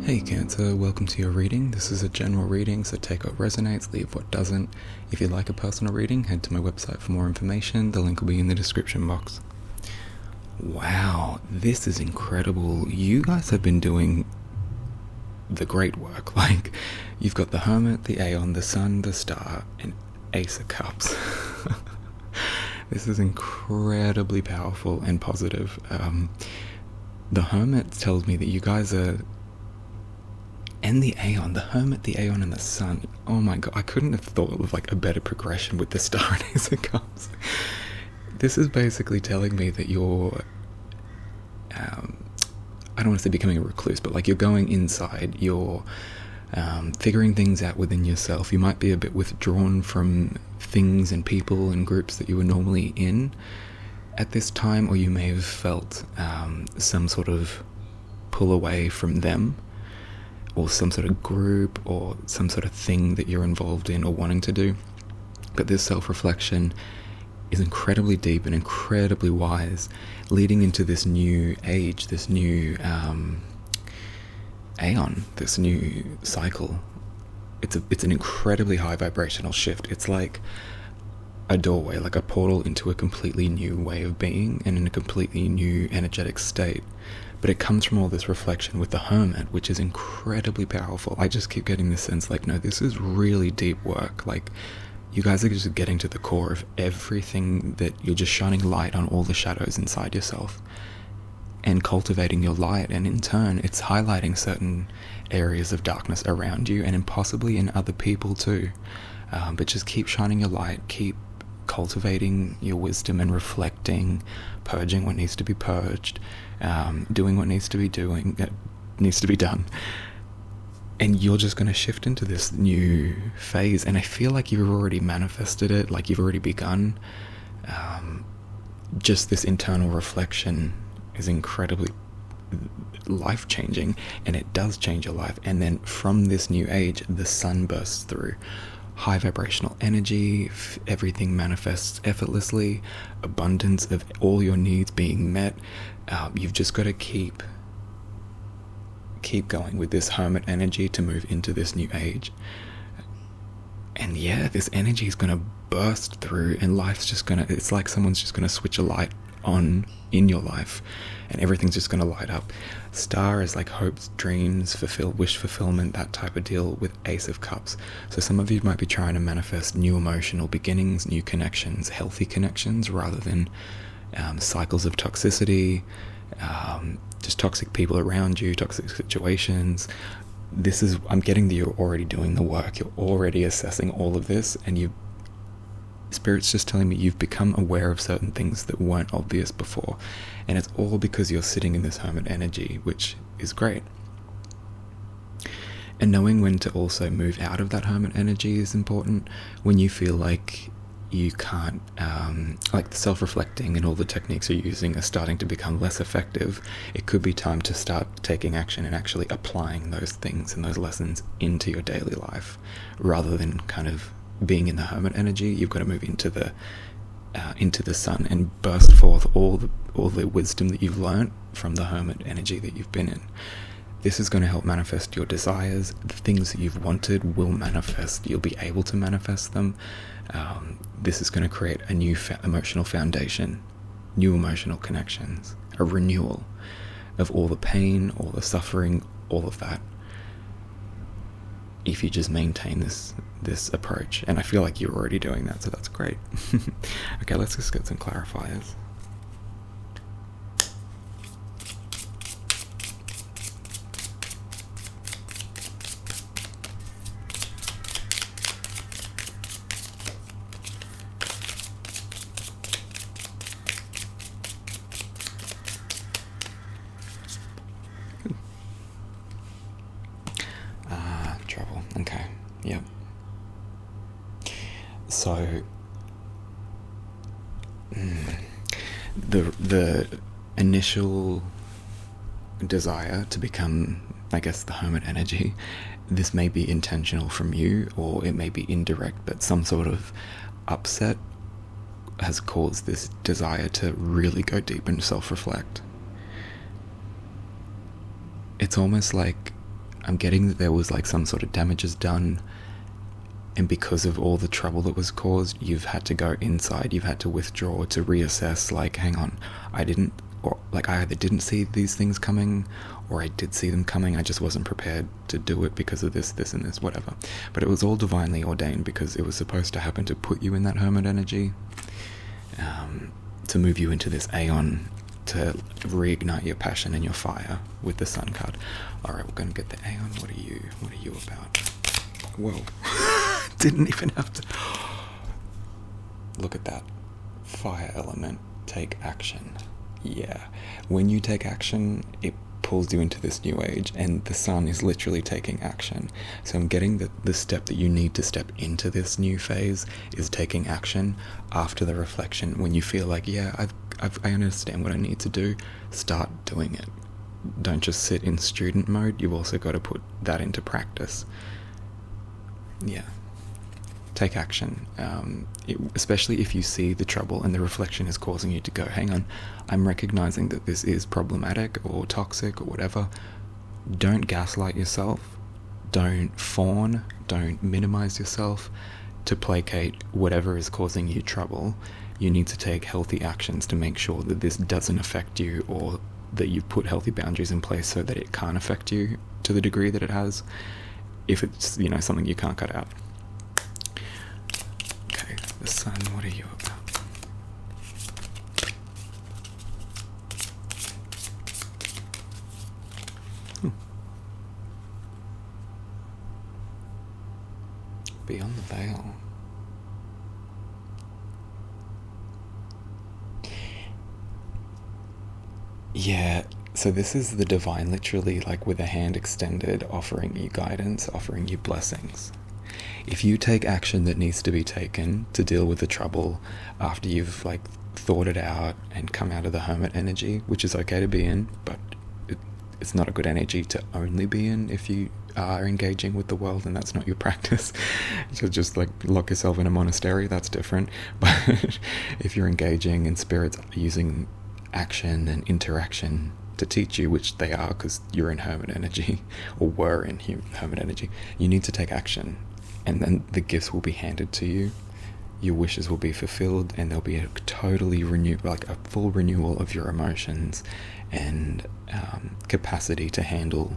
Hey Cancer, welcome to your reading. This is a general reading, so take what resonates, leave what doesn't. If you'd like a personal reading, head to my website for more information. The link will be in the description box. Wow, this is incredible. You guys have been doing the great work. Like, you've got the Hermit, the Aeon, the Sun, the Star, and Ace of Cups. This is incredibly powerful and positive. The Hermit tells me that you guys are... And the Aeon, the Hermit, the Aeon, and the Sun. Oh my god, I couldn't have thought of like a better progression with the Star and Ace of Cups. This is basically telling me that you're... I don't want to say becoming a recluse, but like you're going inside, you're figuring things out within yourself. You might be a bit withdrawn from things and people and groups that you were normally in at this time, or you may have felt some sort of pull away from them, or some sort of group, or some sort of thing that you're involved in or wanting to do. But this self-reflection is incredibly deep and incredibly wise, leading into this new age, this new aeon, this new cycle. It's an incredibly high vibrational shift. It's like a doorway, like a portal into a completely new way of being and in a completely new energetic state. But it comes from all this reflection with the Hermit, which is incredibly powerful. I just keep getting this sense like, no, this is really deep work. Like, you guys are just getting to the core of everything, that you're just shining light on all the shadows inside yourself and cultivating your light. And in turn, it's highlighting certain areas of darkness around you and possibly in other people too. But just keep shining your light, keep cultivating your wisdom and reflecting, purging what needs to be purged, doing what needs to be done. And you're just going to shift into this new phase. And I feel like you've already manifested it, like you've already begun. Just this internal reflection is incredibly life-changing, and it does change your life. And then from this new age, the sun bursts through. High vibrational energy, everything manifests effortlessly, abundance of all your needs being met. You've just got to keep going with this Hermit energy to move into this new age. And yeah, this energy is going to burst through, and life's just going to, it's like someone's just going to switch a light on in your life, and everything's just going to light up. Star is like hopes, dreams, wish fulfillment, that type of deal, with Ace of Cups. So some of you might be trying to manifest new emotional beginnings, new connections, healthy connections, rather than cycles of toxicity, just toxic people around you, toxic situations. I'm getting that you're already doing the work, you're already assessing all of this, and Spirit's just telling me you've become aware of certain things that weren't obvious before. And it's all because you're sitting in this Hermit energy, which is great. And knowing when to also move out of that Hermit energy is important. When you feel like you can't, like the self-reflecting and all the techniques you're using are starting to become less effective, it could be time to start taking action and actually applying those things and those lessons into your daily life, rather than kind of being in the Hermit energy. You've got to move into the sun and burst forth all the wisdom that you've learnt from the Hermit energy that you've been in. This is going to help manifest your desires. The things that you've wanted will manifest. You'll be able to manifest them. This is going to create a new emotional foundation, new emotional connections, a renewal of all the pain, all the suffering, all of that, if you just maintain this approach. And I feel like you're already doing that, so that's great. Okay, let's just get some clarifiers. Trouble. Okay. Yep. So the initial desire to become, I guess, the Hermit energy, this may be intentional from you, or it may be indirect, but some sort of upset has caused this desire to really go deep and self-reflect. It's almost like I'm getting that there was like some sort of damages done, and because of all the trouble that was caused, you've had to go inside, you've had to withdraw to reassess, like, hang on, I either didn't see these things coming, or I did see them coming, I just wasn't prepared to do it because of this, and this, whatever. But it was all divinely ordained, because it was supposed to happen to put you in that hermit energy, to move you into this aeon, to reignite your passion and your fire with the Sun card. Alright, we're going to get the aeon. What are you about? Whoa. Didn't even have to... Look at that. Fire element. Take action. Yeah. When you take action, it pulls you into this new age, and the Sun is literally taking action. So I'm getting that the step that you need to step into this new phase is taking action after the reflection. When you feel like, yeah, I understand what I need to do, start doing it. Don't just sit in student mode, you've also got to put that into practice. Yeah. Take action, especially if you see the trouble and the reflection is causing you to go, hang on, I'm recognizing that this is problematic or toxic or whatever. Don't gaslight yourself, don't fawn, don't minimize yourself to placate whatever is causing you trouble. You need to take healthy actions to make sure that this doesn't affect you, or that you've put healthy boundaries in place so that it can't affect you to the degree that it has, if it's, something you can't cut out. The Sun, what are you about? Beyond the veil. Yeah, so this is the divine, literally like with a hand extended, offering you guidance, offering you blessings. If you take action that needs to be taken to deal with the trouble after you've thought it out and come out of the hermit energy, which is okay to be in, but it's not a good energy to only be in if you are engaging with the world and that's not your practice. So just lock yourself in a monastery, that's different. But if you're engaging in spirits using action and interaction to teach you, which they are because you're in hermit energy, or were in hermit energy, you need to take action. And then the gifts will be handed to you, your wishes will be fulfilled, and there'll be a totally a full renewal of your emotions and capacity to handle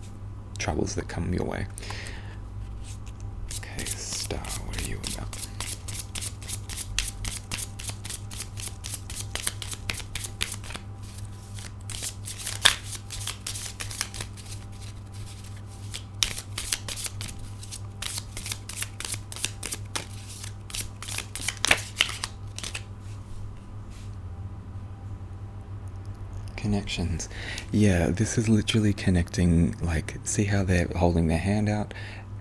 troubles that come your way. Okay, Star, what are you about? Connections. Yeah, this is literally connecting, see how they're holding their hand out,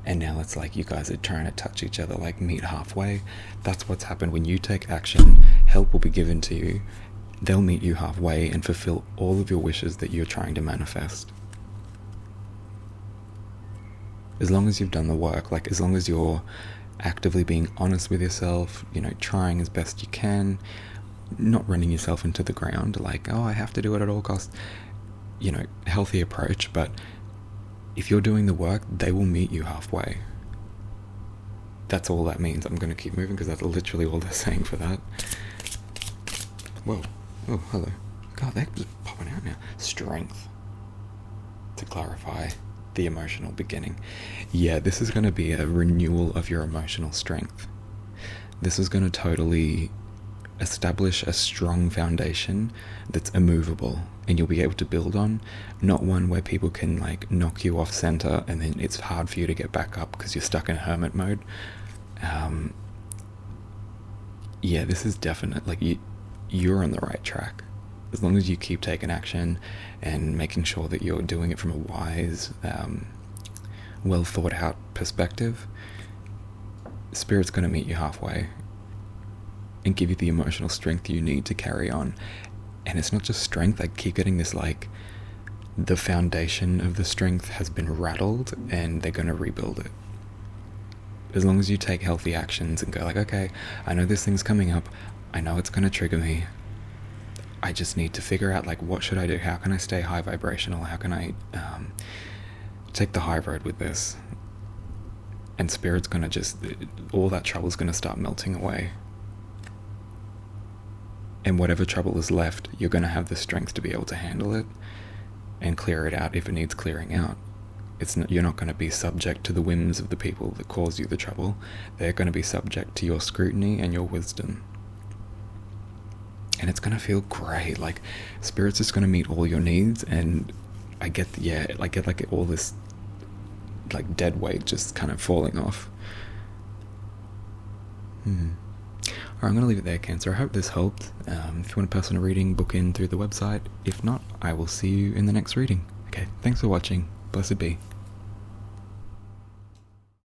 and now it's like you guys are trying to touch each other, meet halfway. That's what's happened. When you take action, help will be given to you. They'll meet you halfway and fulfill all of your wishes that you're trying to manifest. As long as you've done the work, as long as you're actively being honest with yourself, trying as best you can, not running yourself into the ground, I have to do it at all costs. Healthy approach, but if you're doing the work, they will meet you halfway. That's all that means. I'm going to keep moving because that's literally all they're saying for that. Whoa. Oh, hello. God, they're just popping out now. Strength. To clarify, the emotional beginning. Yeah, this is going to be a renewal of your emotional strength. This is going to totally establish a strong foundation that's immovable and you'll be able to build on, not one where people can knock you off center and then it's hard for you to get back up because you're stuck in hermit mode. Yeah, this is definite, you're on the right track as long as you keep taking action and making sure that you're doing it from a wise, well thought out perspective. Spirit's going to meet you halfway and give you the emotional strength you need to carry on. And it's not just strength, I keep getting this the foundation of the strength has been rattled and they're going to rebuild it. As long as you take healthy actions and go okay, I know this thing's coming up, I know it's going to trigger me, I just need to figure out what should I do, how can I stay high vibrational, how can I take the high road with this, and Spirit's gonna just, all that trouble's gonna start melting away. And whatever trouble is left, you're gonna have the strength to be able to handle it and clear it out if it needs clearing out. You're not going to be subject to the whims of the people that cause you the trouble. They're going to be subject to your scrutiny and your wisdom. And it's going to feel great. Like, Spirit's just going to meet all your needs, and I get like all this like dead weight just kind of falling off. Alright, I'm going to leave it there, Cancer. I hope this helped. If you want a personal reading, book in through the website. If not, I will see you in the next reading. Okay, thanks for watching. Blessed be.